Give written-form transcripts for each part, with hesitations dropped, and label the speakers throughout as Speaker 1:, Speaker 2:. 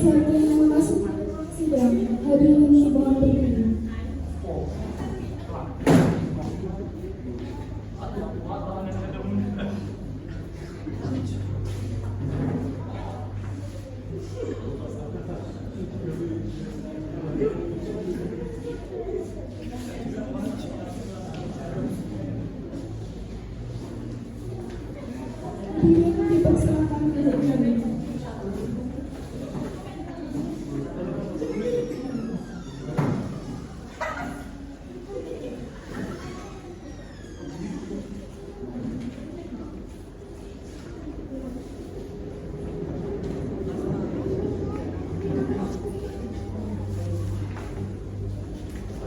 Speaker 1: Sebelum masuk sidang, hadirin mohon berdiri. Hadirin dipersilakan duduk kembali.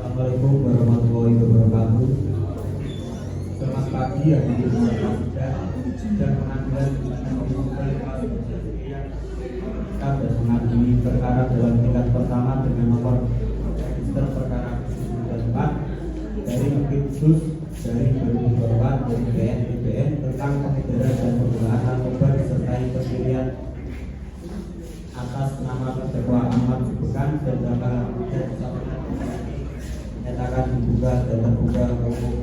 Speaker 2: Assalamualaikum warahmatullahi wabarakatuh. Selamat pagi hadirin sidang dan pengadilan kita mengadili perkara dalam tingkat pertama dengan nomor register perkara 94 dari Hakim Khusus dari 2024 dari BNPBN tentang pengedaran dan penggunaan narkoba disertai pemberian atas nama terdakwa Ahmad Subhan dan menyatakan dibuka dan terbuka umum.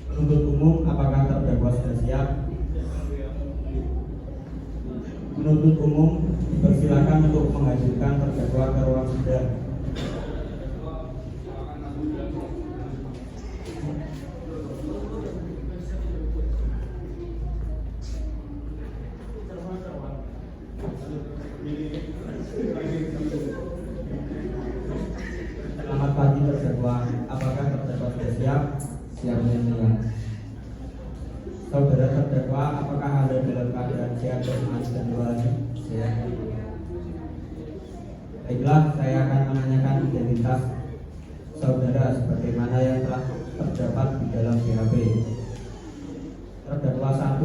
Speaker 2: Penuntut umum, apakah terdakwa sudah siap? Penuntut umum dipersilakan untuk menghadirkan terdakwa ke ruang sidang. Selamat pagi terdakwa, apakah terdakwa sudah siap? Siap ya. Saudara terdakwa, apakah Anda dalam keadaan sehat dan mengajukan nurani? Sehat. Baiklah, saya akan menanyakan identitas saudara sebagaimana yang telah terdapat di dalam BAP. Terdakwa 1,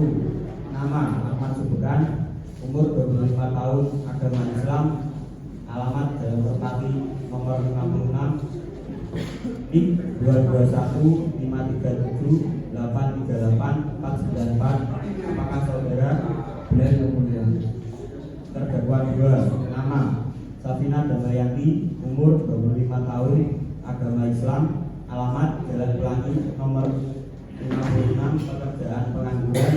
Speaker 2: nama Ahmad Subhan, umur 25 tahun, agama Islam, alamat Jalan Merpati nomor 56, NIK 221 537 838 494. Apakah saudara? Benar yang mulia. Terdakwa 2, nama Safina Damayanti, umur 25 tahun, agama Islam, alamat Jalan Pelangi nomor 56, pekerjaan pengangguran,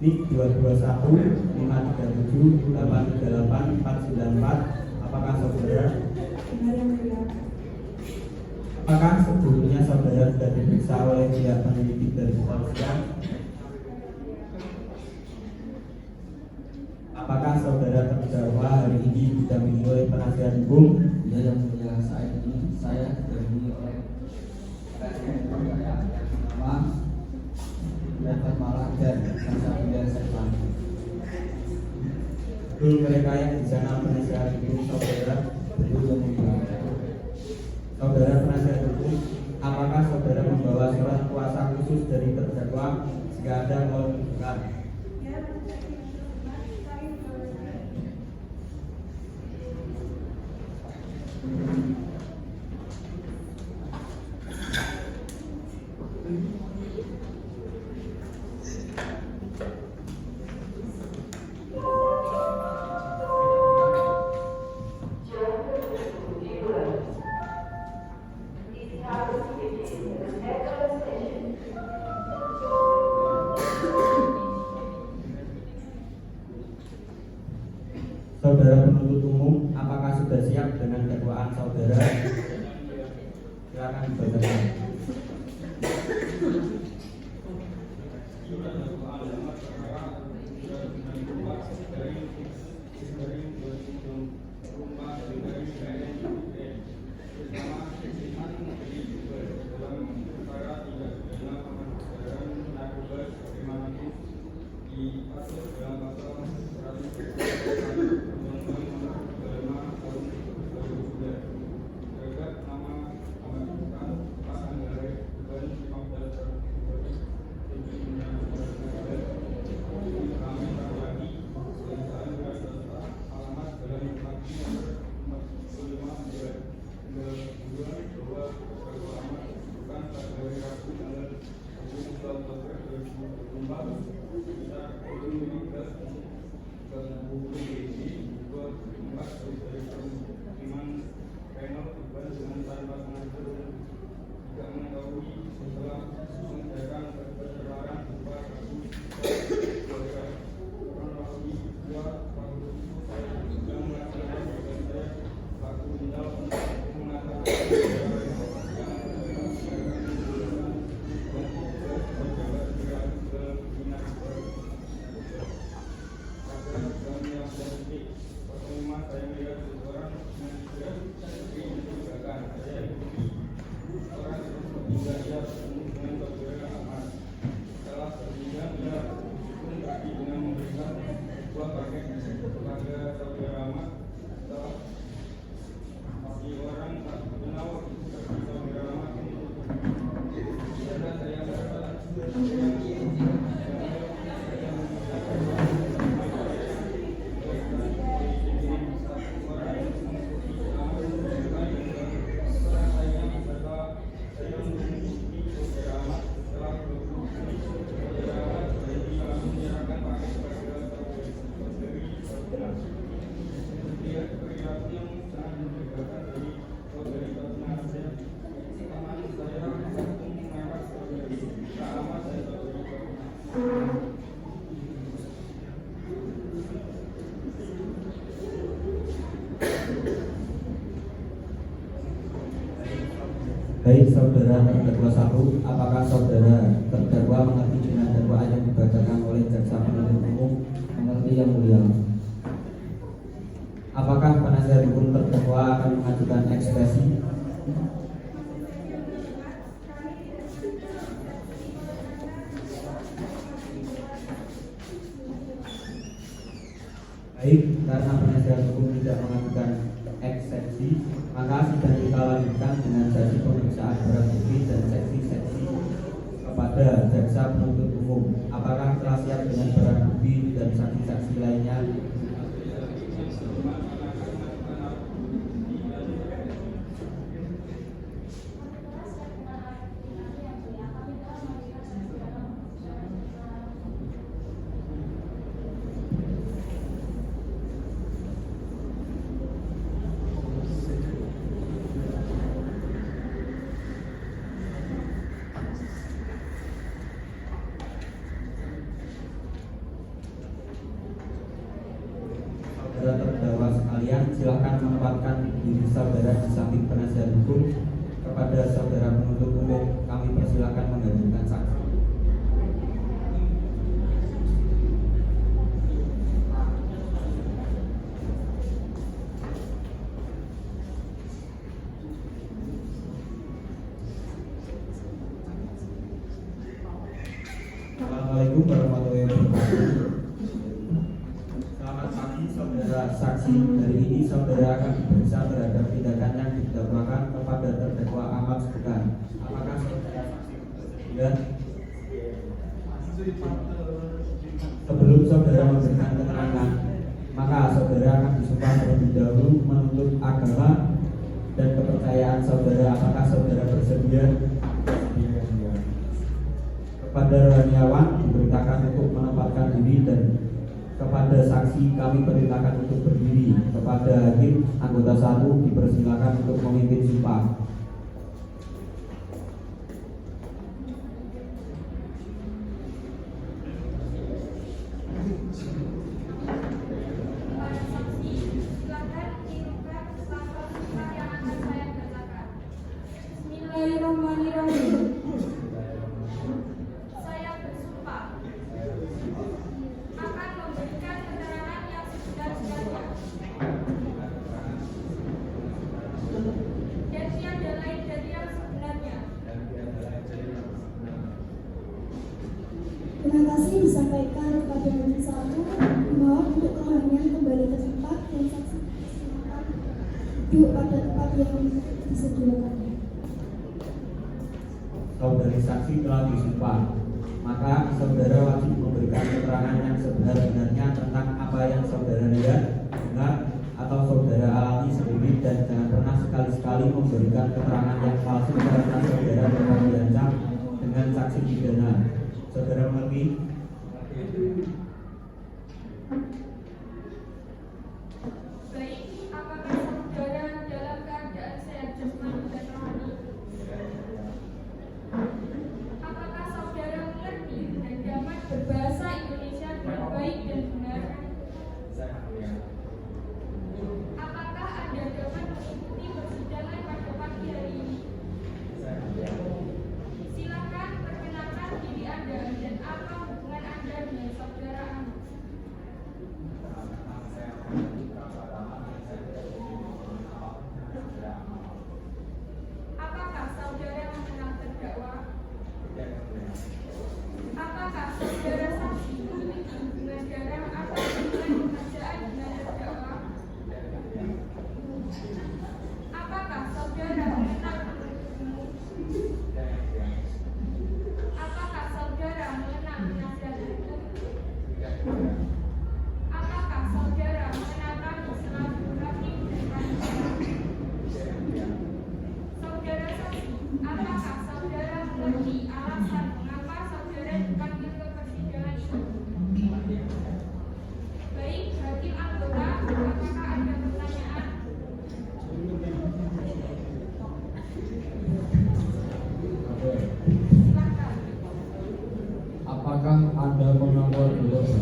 Speaker 2: NIK 221 537 838 494. Apakah saudara?
Speaker 1: Benar yang mulia.
Speaker 2: Apakah sebelumnya saudara sudah diperiksa oleh pihak penyelidik dari kepolisian? Apakah saudara terdakwa hari ini didampingi oleh penasihat hukum?
Speaker 3: Ya yang mulia, saat ini saya didampingi oleh nama Letter Malang dan Sasabian Servan.
Speaker 2: Betul mereka yang di sana penasihat hukum saudara?
Speaker 3: Betul yang mulia.
Speaker 2: Saudara penasihat hukum, apakah saudara membawa surat kuasa khusus dari terdakwa jika ada mau dibuka? Saudara penuntut umum, apakah sudah siap dengan dakwaan saudara? Silakan dibacakan.
Speaker 4: Terima kasih.
Speaker 2: Baik saudara terdakwa 1, apakah saudara terdakwa mengerti dengan dakwaan yang dibacakan oleh jaksa penuntut umum?
Speaker 3: Mengerti yang mulia.
Speaker 2: Apakah penasihat hukum terdakwa akan mengajukan ekspresi? Baik, karena penasihat hukum tidak mengajukan eksepsi, maka sidang kita lanjutkan dengan sesi pemeriksaan barang bukti dan seksi-seksi kepada jaksa penuntut umum. Apakah telah siap dengan barang bukti dan saksi-saksi lainnya? Terdakwa sekalian, silakan menempatkan diri saudara di samping penasihat hukum. Kepada saudara penuntut umum, kami persilakan mengajukan saksi. Assalamualaikum warahmatullahi wabarakatuh. Selamat pagi saudara saksi. Hari ini saudara akan diperiksa terhadap tindakan yang didakwakan kepada terdakwa Ahmad Subhan. Apakah saudara saksi bersedia? Sebelum saudara memberikan keterangan, maka saudara akan disumpah terlebih dahulu menuntut agama dan kepercayaan saudara. Apakah saudara bersedia? Kepada rohaniawan diberitakan untuk menempatkan diri dan kepada saksi kami perintahkan untuk berdiri. Kepada hakim anggota 1 dipersilakan untuk memimpin sumpah.
Speaker 1: Bismillahirrahmanirrahim.
Speaker 4: Saya bersumpah akan memberikan keterangan yang sebenar-benarnya dan tiada lain dari yang sebenarnya.
Speaker 1: Terima kasih disampaikan kepada majelis 1. Mohon untuk kerohanian kembali ke tempat dan saksi silakan duduk pada tempat yang disediakan.
Speaker 2: Saudari saksi telah disumpah, maka saudara wajib memberikan keterangan yang sebenar-benarnya tentang apa yang saudara lihat, dengar, atau saudara alami sendiri, dan jangan pernah sekali-sekali memberikan keterangan yang palsu karena saudara dapat diancam dengan saksi pidana. Saudara mengerti?
Speaker 4: saudara Anu. Apakah saudara mengenal terdakwa? Apakah saudara saksi memiliki hubungan darah atau hubungan kemanusiaan dengan terdakwa? Apakah saudara mengenal penuntut umum? Apakah saudara mengenal penasihat hukum? Apakah saudara mengenal kami selaku hakim dan panitia? Saudara saksi, apakah saudara mengerti alasan mengapa saudara dipanggil ke persidangan ini? Baik, hakim anggota, apakah ada pertanyaan? Silakan.
Speaker 3: Apakah Anda mengaku berdosa?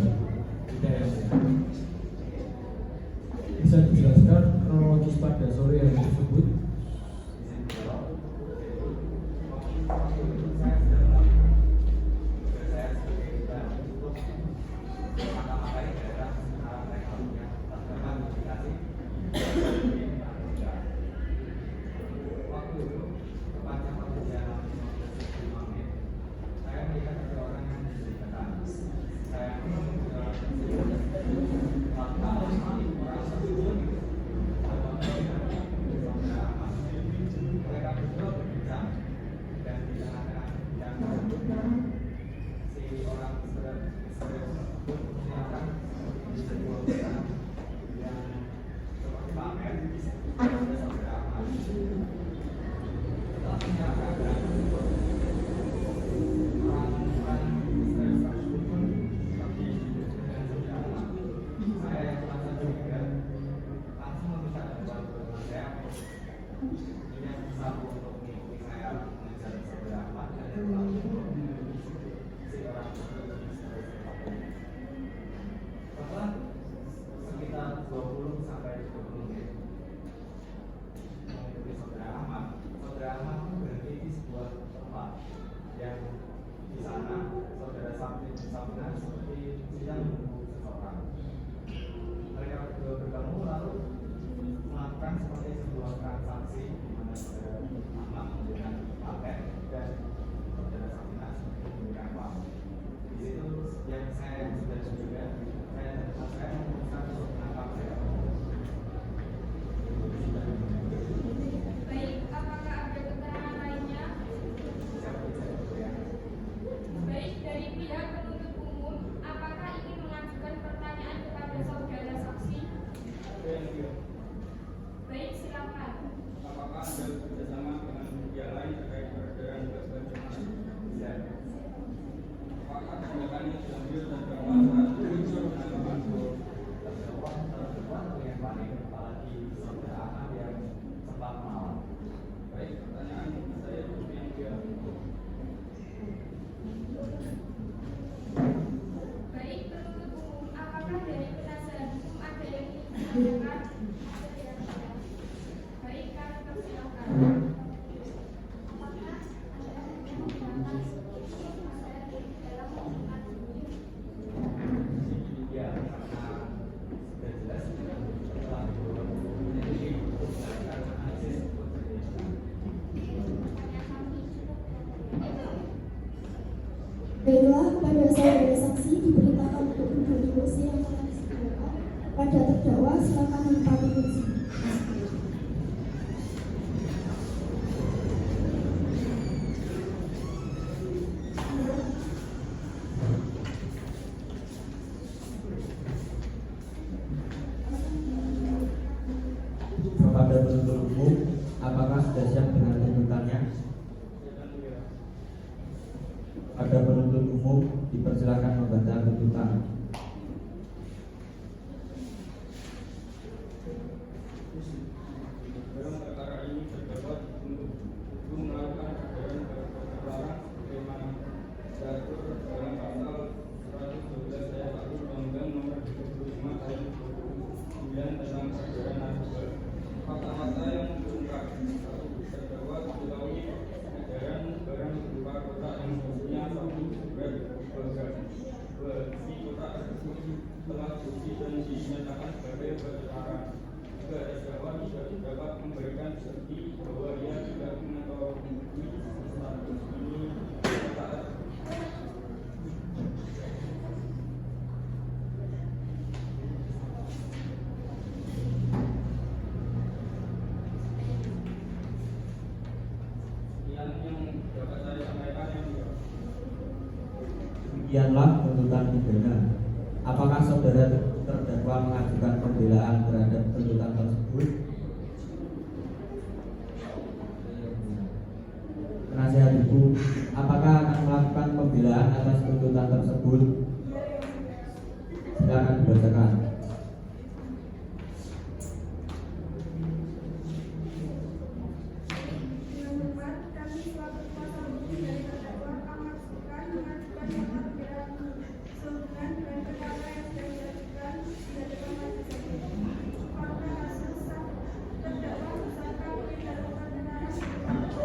Speaker 3: Bisa dijelaskan kronologis pada sore hari tersebut?
Speaker 2: Sekitar 20 sampai 30 menit mengikuti saudara Ahmad. Saudara Ahmad berhenti di sebuah tempat yang di sana saudara Sabina seperti sedang menunggu seseorang. Mereka berdua bertemu lalu melakukan seperti sebuah transaksi di mana saudara Ahmad memberikan paket dan saudara Sabina seperti memberikan uang. Di situ yang saya sudah juga saya memutuskan untuk menangkap mereka.
Speaker 4: Baik, apakah ada keterangan lainnya? Baik, dari pihak penuntut umum, apakah ingin mengajukan pertanyaan kepada saudara saksi? Baik, silakan.
Speaker 5: Apakah Anda bekerjasama dengan pihak lain terkait peredaran gabah jemaah?
Speaker 2: Ya.
Speaker 5: Apakah tindakan yang diambil terdakwa saat muncul penangkapan?
Speaker 2: Terdepan yang paling apalagi saudara Ahmad yang sempat melawan.
Speaker 5: Baik, pertanyaan saya yang dia.
Speaker 4: Baik, penuntut umum, apakah dari penasihat hukum ada yang ingin menanyakan? Baik, kami persilakan.
Speaker 2: Ya, karena sudah jelas telah menjadi berdasarkan analisis
Speaker 1: Baiklah, kepada saudara saksi diberitakan untuk duduk di kursi yang telah disediakan. Pada terdakwa silakan menempati kursi.
Speaker 2: kepada penuntut umum, apakah sudah siap dengan tuntutannya? Pada penuntut umum dipersilakan membaca tuntutan.
Speaker 5: Dalam perkara ini terdakwa dituntut untuk melakukan peredaran terlarang sebagaimana diatur dalam pasal 112 ayat 1 Undang-Undang Nomor 25 Tahun 2009 tentang peredaran narkoba. Fakta-fakta yang terungkap: 1. Terdakwa diketahui peredaran barang berupa kotak yang isinya sabu, berat, bagan, sebagai perkara. Jika terdakwa tidak dapat memberikan bukti bahwa ia tidak mengetahui status ini saat yang dapat saya sampaikan yang juga.
Speaker 2: Demikianlah tuntutan pidana. Apakah saudara terdakwa mengajukan pembelaan terhadap tuntutan tersebut? Penasihat hukum, apakah akan melakukan pembelaan atas tuntutan tersebut? Silakan dibacakan.
Speaker 1: Kami selaku kuasa hukum dari terdakwa Ahmad Sultan mengajukan nota pembelaan sehubungan dengan perkara yang sedang dilakukan di hadapan majelis hakim. Pada hasil sah terdakwa tersangka melakukan penanganan dua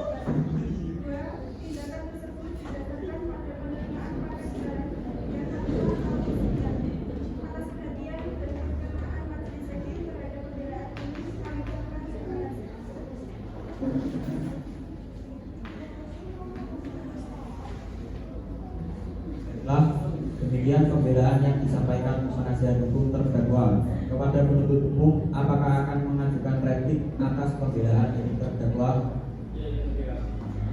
Speaker 1: tindakan tersebut didasarkan pada penerimaan pada sejarah yang tertuang atas perhatian dan kebersamaan majelis hakim terhadap pembelaan ini kami ucapkan terima kasih.
Speaker 2: Baiklah, demikian pembelaan yang disampaikan penasihat hukum terdakwa. Kepada penuntut umum, apakah akan mengajukan replik atas pembelaan dari terdakwa?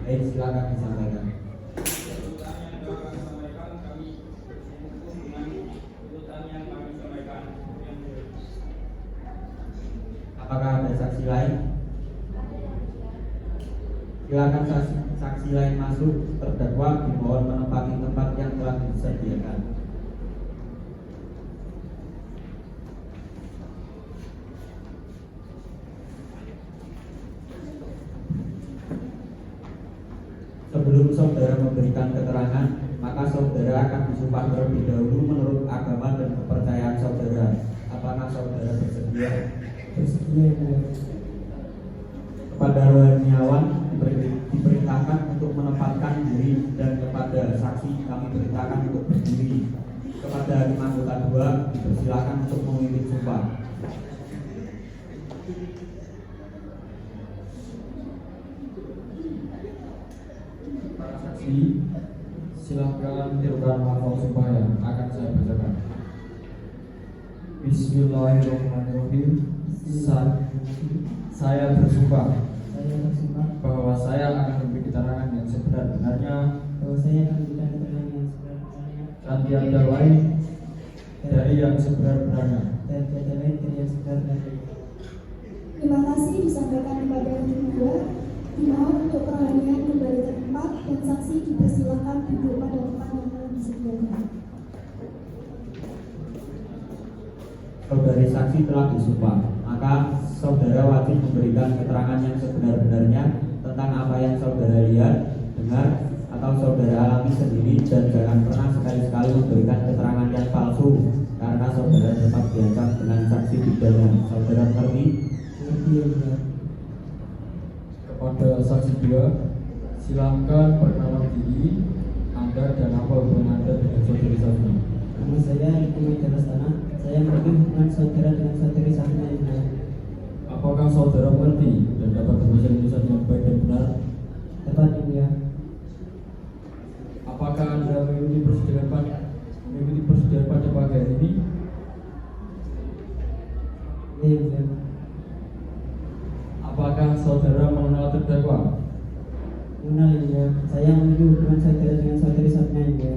Speaker 2: Baik, silakan disampaikan.
Speaker 5: Tuntutan yang akan disampaikan kami berhukum dengan tuntutan yang kami sampaikan.
Speaker 2: Apakah ada saksi lain? Silakan saksi lain masuk. Terdakwa dimohon menempati tempat yang telah disediakan. Sebelum saudara memberikan keterangan, maka saudara akan disumpah terlebih dahulu menurut agama dan kepercayaan saudara. Apakah saudara bersedia?
Speaker 3: Bersedia, ya.
Speaker 2: Kepada rohaniawan diperintahkan untuk menempatkan diri, dan kepada saksi kami perintahkan untuk berdiri. Kepada hakim anggota 2 dipersilakan untuk memimpin sumpah.
Speaker 3: Para saksi, silakan tirukan lafal sumpah yang akan saya bacakan. Bismillahirrahmanirrahim. Saya bersumpah bahwa saya akan memberi keterangan yang sebenar-benarnya dan tiada lain dari yang sebenar-benarnya.
Speaker 1: Terima kasih disampaikan kepada hakim 2. Dimohon untuk perhatian kembali ke tempat dan saksi dipersilakan duduk pada tempat yang telah disediakan.
Speaker 2: Saudari saksi telah disumpah, maka saudara wajib memberikan keterangan yang sebenar-benarnya tentang apa yang saudara lihat, dengar, atau saudara alami sendiri, dan jangan pernah sekali-sekali memberikan keterangan yang palsu, karena saudara tetap diancam dengan saksi pidana. Saudara mengerti?
Speaker 3: Kepada saksi 2, silakan perkenalan diri Anda dan apa hubungan Anda dengan saudari saksi.
Speaker 6: Nama saya Riki Widarastana. Saya mengerti hubungan saudara dengan saudari Safina Indra.
Speaker 3: Apakah saudara mengerti dan dapat berbahasa Indonesia dengan baik dan benar?
Speaker 6: Dapat yang mulia.
Speaker 3: Apakah Anda mengikuti persidangan pada pagi hari ini?
Speaker 6: Ya, yang mulia.
Speaker 3: Apakah saudara mengenal terdakwa?
Speaker 6: Mengenal yang mulia. Saya memiliki hubungan saudara dengan saudari Safina Indra.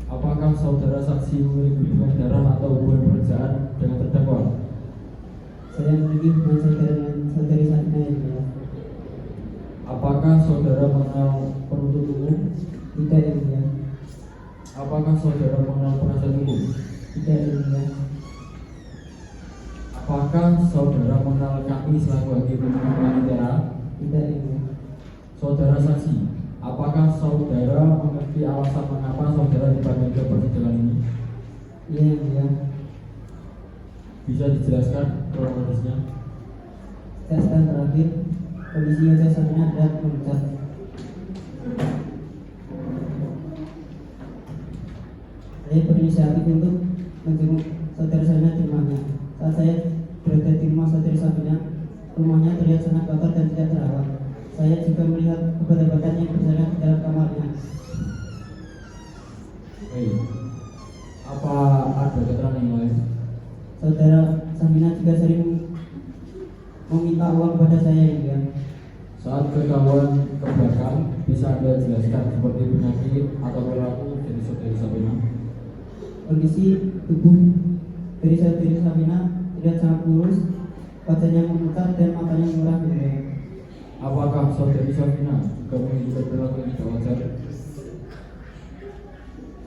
Speaker 3: Apakah saudara saksi memiliki hubungan darah atau hubungan pekerjaan dengan terdakwa?
Speaker 6: Saya memiliki hubungan saudara dengan saudari Safina Indra.
Speaker 3: Apakah saudara mengenal penuntut umum?
Speaker 6: Tidak yang mulia.
Speaker 3: Apakah saudara mengenal penasihat hukum?
Speaker 6: Tidak yang mulia.
Speaker 3: Apakah saudara mengenal kami selaku hakim panitera?
Speaker 6: Tidak yang mulia.
Speaker 3: Saudara saksi, apakah saudara mengerti alasan mengapa saudara dipanggil ke persidangan ini?
Speaker 6: Iya yang mulia.
Speaker 3: Bisa dijelaskan kronologisnya?
Speaker 6: Tes terakhir, kondisi wajah Safina adalah memucat. Saya berinisiatif untuk menjenguk saudara Safina di rumahnya. Saat saya berada di rumah saudari Safina. Rumahnya terlihat sangat kotor dan tidak terawat. Saya juga melihat obat-obatan yang bersarang di dalam kamarnya.
Speaker 3: Apa ada keterangan yang lain?
Speaker 6: Saudara Safina juga sering meminta uang kepada saya, yang mulia.
Speaker 3: Saat ketahuan kebakaran, bisa Anda jelaskan seperti penyakit atau perilaku dari saudari Safina?
Speaker 6: Kondisi tubuh dari saudari Safina terlihat sangat kurus, wajahnya memutar dan matanya merah, yang mulia.
Speaker 3: Apakah saudari Safina juga menunjukkan perilaku yang tidak wajar?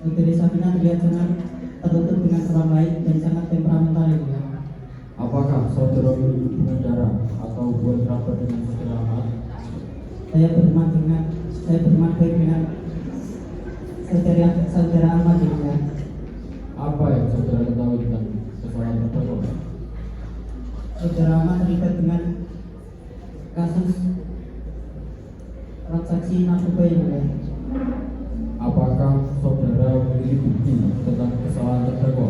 Speaker 6: Saudari Safina terlihat sangat tertutup dengan orang lain dan sangat temperamental, yang mulia.
Speaker 3: Apakah saudara memiliki hubungan darah atau hubungan kerabat dengan saudara Ahmad?
Speaker 6: Saya berteman baik dengan saudara Ahmad, yang mulia.
Speaker 3: Apa yang saudara ketahui tentang kesalahan terdakwa?
Speaker 6: Saudara Ahmad terlibat dengan kasus transaksi narkoba, yang mulia.
Speaker 3: Apakah saudara memiliki bukti tentang kesalahan terdakwa?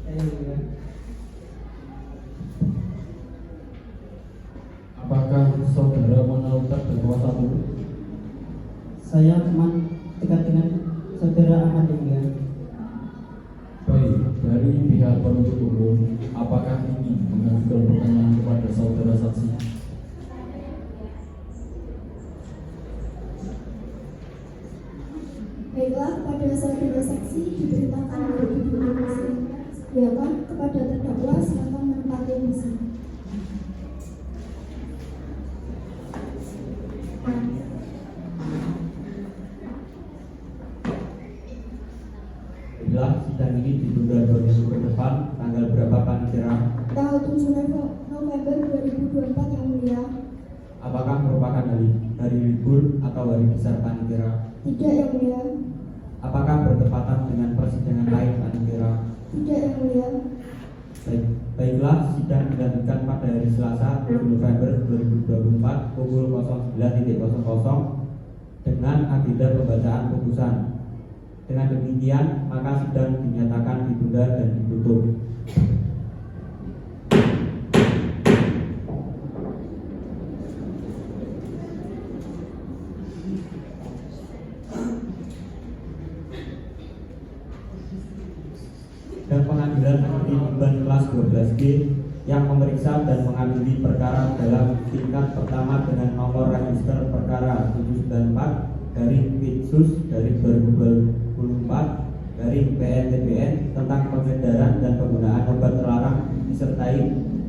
Speaker 6: Yang mulia.
Speaker 3: Apakah saudara mengenal terdakwa satu?
Speaker 6: Saya teman dekat dengan saudara Ahmad, yang mulia.
Speaker 3: Baik, dari pihak penuntut umum, apakah ini mengajukan pertanyaan kepada saudara saksi?
Speaker 1: Baiklah, kepada saudara saksi diberitakan berdiri di kursi. Ya kan, kepada terdakwa silakan menempati kursi.
Speaker 2: Baiklah, sidang ini ditunda 2 minggu ke depan. Tanggal berapa panitia?
Speaker 1: Tanggal 7 November 2024, yang mulia.
Speaker 2: Apakah merupakan hari libur atau hari besar panitia?
Speaker 1: Tidak, yang mulia.
Speaker 2: Apakah bertepatan dengan persidangan lain panitia?
Speaker 1: Tidak, yang mulia.
Speaker 2: Baiklah, sidang dilanjutkan pada hari Selasa 7 November 2024 pukul 09.00 dengan agenda pembacaan putusan. Dengan demikian, maka sidang dinyatakan ditunda dan ditutup. Dan pengadilan negeri Tuban kelas 12G yang memeriksa dan mengadili perkara dalam tingkat pertama dengan nomor register perkara 794 dari Pitsus dari 2024 dari PNTBN tentang pengedaran dan penggunaan obat terlarang disertai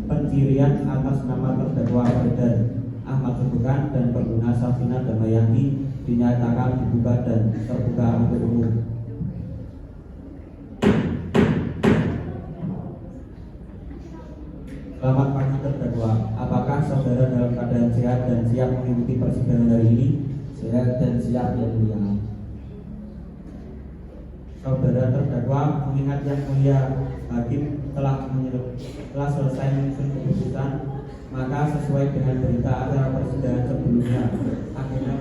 Speaker 2: pencirian atas nama terdakwa Ferdan Ahmad Sebukan dan pengguna Safina Damayani dinyatakan dibuka dan terbuka untuk umum. Selamat pagi terdakwa. Apakah saudara dalam keadaan sehat dan siap mengikuti persidangan hari ini?
Speaker 7: Sehat dan siap, yang mulia.
Speaker 2: Saudara terdakwa, mengingat yang mulia hakim telah selesai menyusun keputusan, maka sesuai dengan berita acara persidangan sebelumnya, akhirnya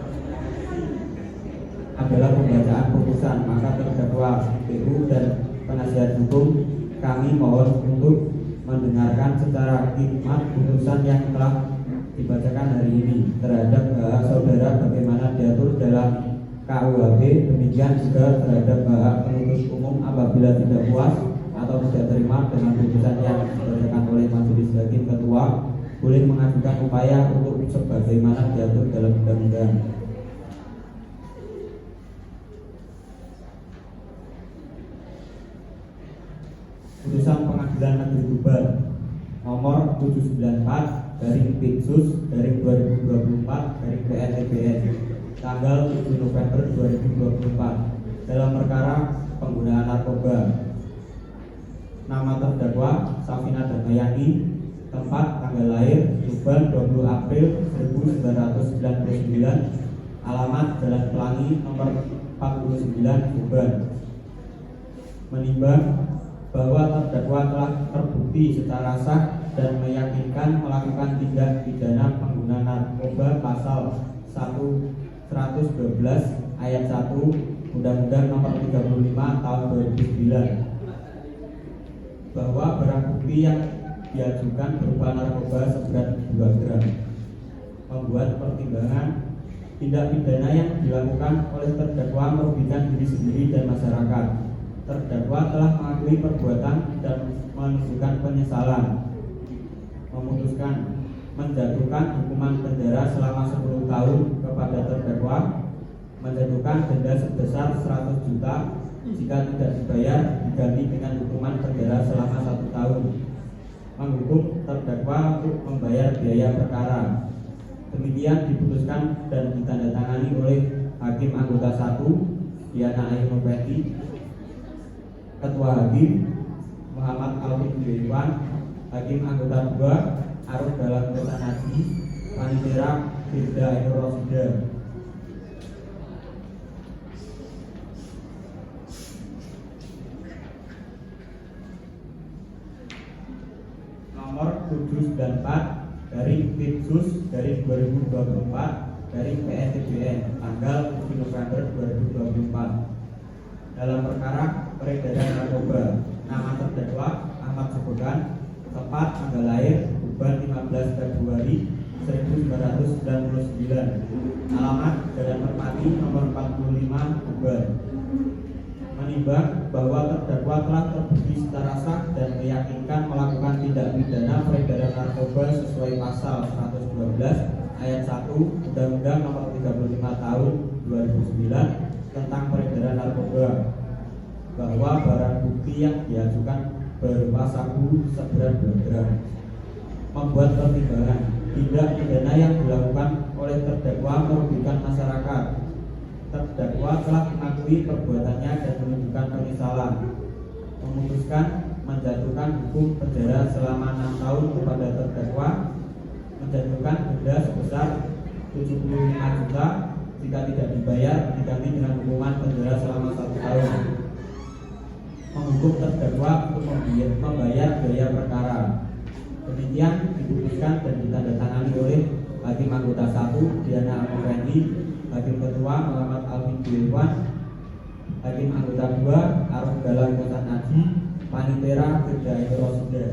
Speaker 2: adalah pembacaan putusan. Maka terdakwa PU dan penasihat hukum kami mohon untuk mendengarkan secara hikmat putusan yang telah dibacakan hari ini terhadap hak saudara bagaimana diatur dalam KUHP. Demikian juga terhadap hak penuntut umum apabila tidak puas atau tidak terima dengan putusan yang dibacakan oleh majelis hakim ketua boleh mengajukan upaya untuk sebagaimana diatur dalam undang-undang. Putusan Pengadilan Negeri Tuban nomor 794 dari Pitsus dari 2024 dari PNTBN tanggal 7 November 2024 dalam perkara penggunaan narkoba. Nama terdakwa Safina Damayani, tempat tanggal lahir Tuban 20 April 1999, alamat Jalan Pelangi nomor 49 Tuban. Menimbang bahwa terdakwa telah terbukti secara sah dan meyakinkan melakukan tindak pidana pengguna narkoba pasal 112 ayat 1 Undang-Undang nomor 35 tahun 2009. bahwa barang bukti yang diajukan berupa narkoba seberat 2 gram. Membuat pertimbangan tindak pidana yang dilakukan oleh terdakwa merugikan diri sendiri dan masyarakat. Terdakwa telah mengakui perbuatan dan menunjukkan penyesalan. Memutuskan menjatuhkan hukuman penjara selama 10 tahun kepada terdakwa, menjatuhkan denda sebesar 100 juta jika tidak dibayar diganti dengan hukuman penjara selama 1 tahun, menghukum terdakwa untuk membayar biaya perkara. Demikian diputuskan dan ditandatangani oleh Hakim Anggota 1 Diana Ayu Nurpeti, Ketua Hakim Muhammad Alvin Dewan, Hakim Anggota 2 Arif Dahlan Haji, Panitera Firda Ainur Rosida. Nomor 794 dari Pitsus dari 2024 dari PSDBN tanggal 7 November 2024 dalam perkara peredaran narkoba. Nama terdakwa Ahmad Sobokan, tempat tanggal lahir Tuban 15 Februari 1999, alamat Jalan Merpati nomor 45 Tuban. Menimbang bahwa terdakwa telah terbukti secara sah dan meyakinkan melakukan tindak pidana peredaran narkoba sesuai pasal 112 ayat 1 Undang-Undang Nomor 35 Tahun 2009 tentang peredaran narkoba, bahwa barang bukti yang diajukan berupa sabu seberat 2 gram. Membuat pertimbangan tindak pidana yang dilakukan oleh terdakwa merugikan masyarakat. Terdakwa telah mengakui perbuatannya dan menunjukkan penyesalan. Memutuskan menjatuhkan hukum penjara selama 6 tahun kepada terdakwa, menjatuhkan denda sebesar 75 juta jika tidak dibayar diganti dengan hukuman penjara selama 1 tahun, menghukum terdakwa untuk membayar biaya perkara. Demikian diputuskan dan ditandatangani oleh Hakim Anggota 1 Diana Ayu, Hakim Ketua Muhammad Alvin Dewan, Hakim Anggota 2 Arif Dahlan Haji, Panitera Firda Ainur Rosida.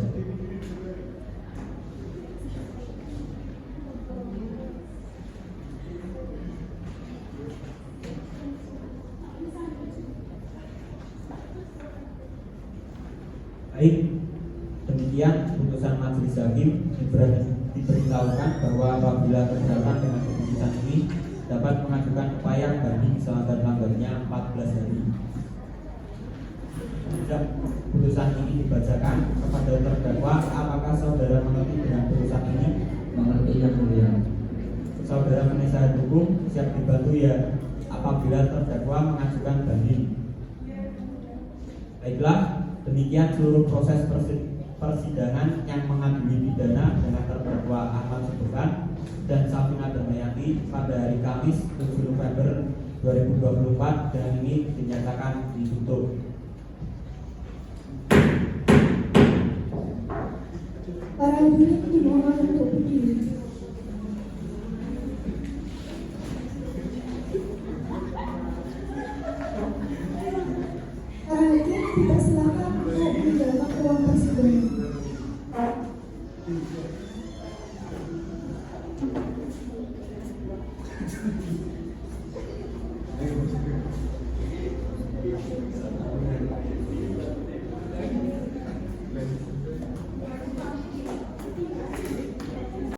Speaker 2: Baik, demikian putusan majelis hakim diberitahukan bahwa apabila keberatan dengan keputusan ini dapat mengajukan upaya banding selambat-lambatnya 14 hari. Sejak putusan ini dibacakan kepada terdakwa, apakah saudara mengerti dengan putusan ini?
Speaker 7: Mengerti yang mulia.
Speaker 2: Saudara penasihat hukum siap dibantu ya apabila terdakwa mengajukan banding. Baiklah, demikian seluruh proses persidangan yang mengadili pidana dengan terdakwa Ahmad Sobokan dan Safina Damayanti pada hari Kamis 7 November 2024 dan ini dinyatakan ditutup.
Speaker 1: Para hadirin dimohon untuk berdiri. Para hakim dipersilakan